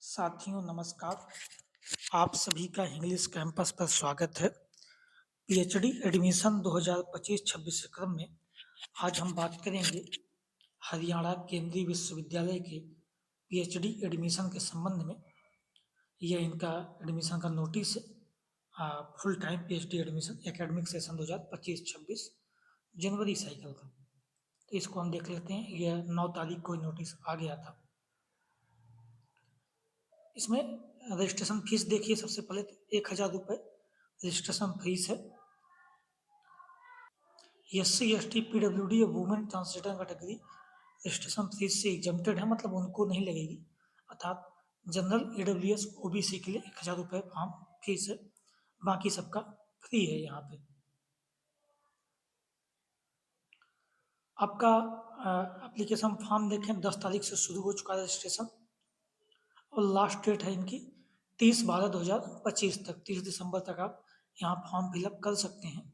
साथियों नमस्कार। आप सभी का इंग्लिश कैंपस पर स्वागत है। पीएचडी एडमिशन 2025-26 के क्रम में आज हम बात करेंगे हरियाणा केंद्रीय विश्वविद्यालय के पीएचडी एडमिशन के संबंध में। यह इनका एडमिशन का नोटिस है, full time PhD admission academic session 2025-26 जनवरी साइकिल का। तो इसको हम देख लेते हैं। यह 9 तारीख को नोटिस आ गया था। इसमें रजिस्ट्रेशन फीस देखिए, सबसे पहले तो 1000 रुपये रजिस्ट्रेशन फीस है। SC ST PWD women transgender category registration fees से एग्जम्प्टेड है, मतलब उनको नहीं लगेगी। अर्थात जनरल AWS OBC के लिए 1000 रुपये फॉर्म फीस है, बाकी सबका फ्री है। यहाँ पे आपका एप्लीकेशन फॉर्म देखें, 10 तारीख से शुरू हो चुका है रजिस्ट्रेशन और लास्ट डेट है इनकी 30/12/2025 तक। 30 दिसंबर तक आप यहाँ फॉर्म फिलअप कर सकते हैं।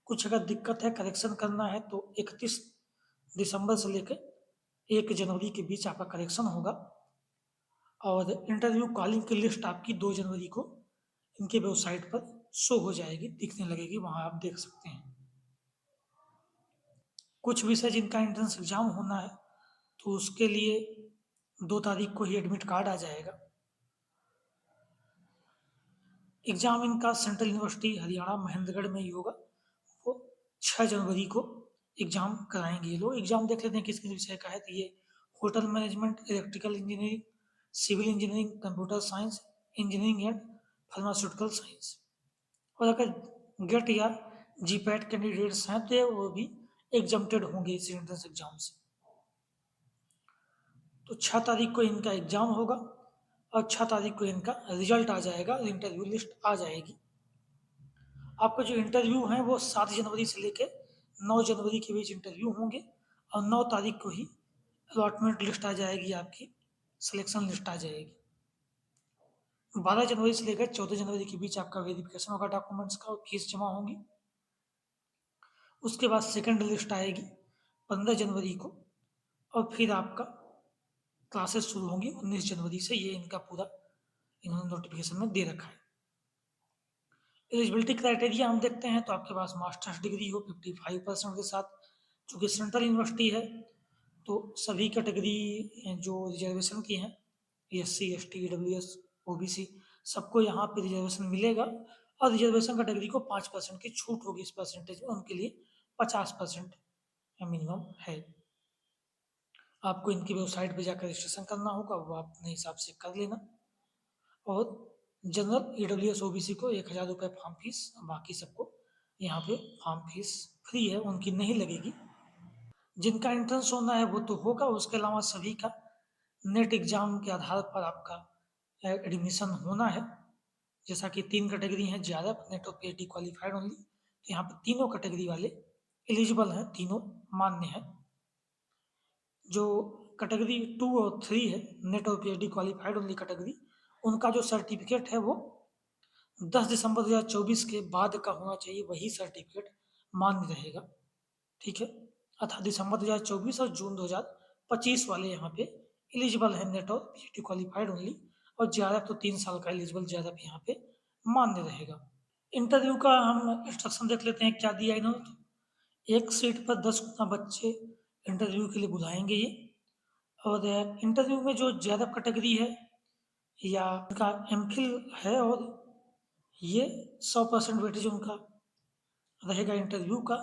कुछ अगर दिक्कत है, करेक्शन करना है, तो 31 दिसंबर से लेकर 1 जनवरी के बीच आपका करेक्शन होगा। और इंटरव्यू कॉलिंग की लिस्ट आपकी 2 जनवरी को इनके वेबसाइट पर शो हो जाएगी, दिखने लगेगी, वहाँ आप देख सकते हैं। कुछ विषय जिनका एंट्रेंस एग्जाम होना है तो उसके लिए 2 तारीख को ही एडमिट कार्ड आ जाएगा। एग्जाम इनका सेंट्रल यूनिवर्सिटी हरियाणा महेंद्रगढ़ में ही होगा। वो 6 जनवरी को एग्जाम कराएंगे ये लोग। एग्जाम देख लेते हैं किस किस विषय का है। तो ये hotel management, electrical engineering, civil engineering, computer science, engineering and pharmaceutical science. और अगर गेट या जीपैट कैंडिडेट्स हैं तो वो भी एग्जम्प्टेड होंगे इस एंट्रेंस एग्जाम से। तो 6 तारीख को इनका एग्जाम होगा और 6 तारीख को इनका रिजल्ट आ जाएगा, इंटरव्यू लिस्ट आ जाएगी। आपका जो इंटरव्यू है वो 7 जनवरी से लेकर 9 जनवरी के बीच इंटरव्यू होंगे और 9 तारीख को ही अलॉटमेंट लिस्ट आ जाएगी, आपकी सिलेक्शन लिस्ट आ जाएगी। 12 जनवरी से लेकर 14 जनवरी के बीच आपका वेरिफिकेशन होगा डॉक्यूमेंट्स का और फीस जमा होंगी। उसके बाद सेकंड लिस्ट आएगी 15 जनवरी को और फिर आपका क्लासेस शुरू होंगी 19 जनवरी से। ये इनका पूरा इन्होंने नोटिफिकेशन में दे रखा है। एलिजिबिलिटी क्राइटेरिया हम देखते हैं तो आपके पास मास्टर्स डिग्री हो 55% के साथ। चूँकि सेंट्रल यूनिवर्सिटी है तो सभी कैटेगरी जो रिजर्वेशन की हैं, SC ST EWS OBC, सबको यहाँ पे रिजर्वेशन मिलेगा। और रिजर्वेशन कैटेगरी को 5% की छूट होगी इस परसेंटेज में, उनके लिए 50% मिनिमम है। आपको इनकी वेबसाइट पे जाकर रजिस्ट्रेशन करना होगा, वो आप अपने हिसाब से कर लेना। और जनरल AWS OBC को 1000 रुपये फॉर्म फीस, बाकी सबको यहाँ पे फॉर्म फीस फ्री है, उनकी नहीं लगेगी। जिनका एंट्रेंस होना है वो तो होगा, उसके अलावा सभी का नेट एग्जाम के आधार पर आपका एडमिशन होना है। जैसा कि 3 कैटेगरी हैं, ज़्यादा नेट और PhD क्वालिफाइड ओनली, तो यहाँ पर तीनों कैटेगरी वाले एलिजिबल हैं, तीनों मान्य हैं। जो कैटेगरी 2 और 3 है, नेट और PhD क्वालिफाइड ओनली कैटेगरी, उनका जो सर्टिफिकेट है वो 10 दिसंबर 2024 के बाद का होना चाहिए, वही सर्टिफिकेट मान्य रहेगा। ठीक है, अर्थात दिसंबर 2024 और जून 2025 वाले यहाँ पे एलिजिबल है, नेट और PhD क्वालिफाइड ओनली। और ज़्यादा तो 3 साल का एलिजिबल ज़्यादा भी यहाँ पे मान्य रहेगा। इंटरव्यू का हम इंस्ट्रक्शन देख लेते हैं क्या दिया इन्होंने। तो एक सीट पर 10 गुना बच्चे इंटरव्यू के लिए बुलाएंगे ये। और इंटरव्यू में जो ज़्यादा कैटेगरी है या उनका MPhil है, और ये 100% वेटेज उनका रहेगा इंटरव्यू का।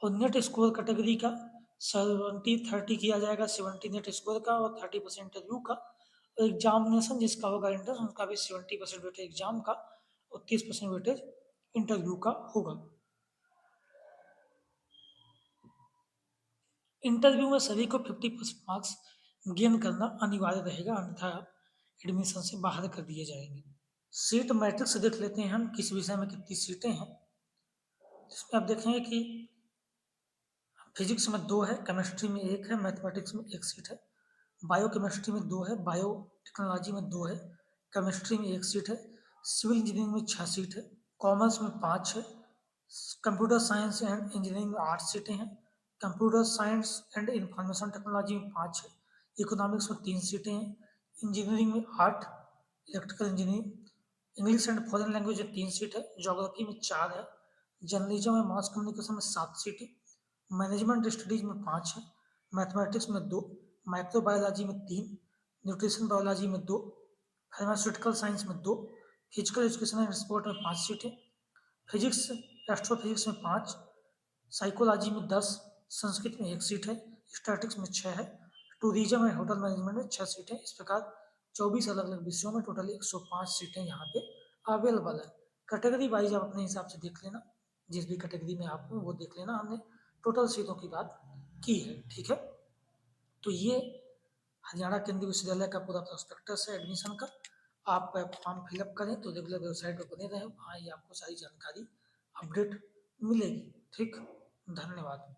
और नेट स्कोर कैटेगरी का 70-30 किया जाएगा, 70 नेट स्कोर का और 30% इंटरव्यू का। और एग्जामिनेशन जिसका होगा इंटर्स, उनका भी 70% वेटेज एग्जाम का और 30% वेटेज इंटरव्यू का होगा। इंटरव्यू में सभी को 50% मार्क्स गेन करना अनिवार्य रहेगा, अन्यथा एडमिशन से बाहर कर दिए जाएंगे। सीट मैट्रिक्स देख लेते हैं हम, किस विषय में कितनी सीटें हैं। जिसमें आप देखेंगे कि फिजिक्स में 2 है, केमिस्ट्री में 1 है, मैथमेटिक्स में 1 सीट है, बायो केमिस्ट्री में 2 है, बायो टेक्नोलॉजी में 2 है, केमिस्ट्री में 1 सीट है, सिविल इंजीनियरिंग में 6 सीट है, कॉमर्स में 5 है, कंप्यूटर साइंस एंड इंजीनियरिंग में 8 सीटें हैं, computer science and information technology में 5 है, इकोनॉमिक्स में 3 सीटें हैं, इंजीनियरिंग में 8, electrical engineering, English and foreign language में 3 सीट है, ज्योग्राफी में 4 है, जर्नलिज्म और मास कम्युनिकेशन में 7 सीट है, मैनेजमेंट स्टडीज में 5 है, मैथमेटिक्स में 2, माइक्रोबायोलॉजी में 3, न्यूट्रिशन बायोलॉजी में 2, फार्मास्यूटिकल साइंस में 2, फिजिकल एजुकेशन एंड स्पोर्ट में 5 सीट है, फिजिक्स एस्ट्रोफिजिक्स में 5, साइकोलॉजी में 10, संस्कृत में 1 सीट है, स्टैटिक्स में 6 है, टूरिज्म एंड होटल मैनेजमेंट में 6 सीटें। इस प्रकार 24 अलग अलग विषयों में टोटल 105 सीटें यहाँ पे अवेलेबल है। कैटेगरी वाइज आप अपने हिसाब से देख लेना, जिस भी कैटेगरी में आप हो वो देख लेना, हमने टोटल सीटों की बात की है। ठीक है, तो ये हरियाणा केंद्रीय विश्वविद्यालय का पूरा प्रोस्पेक्टस है एडमिशन का। आप फॉर्म फिलअप करें तो रेगुलर वेबसाइट पर बने रहें, वहाँ ही आपको सारी जानकारी अपडेट मिलेगी। ठीक, धन्यवाद।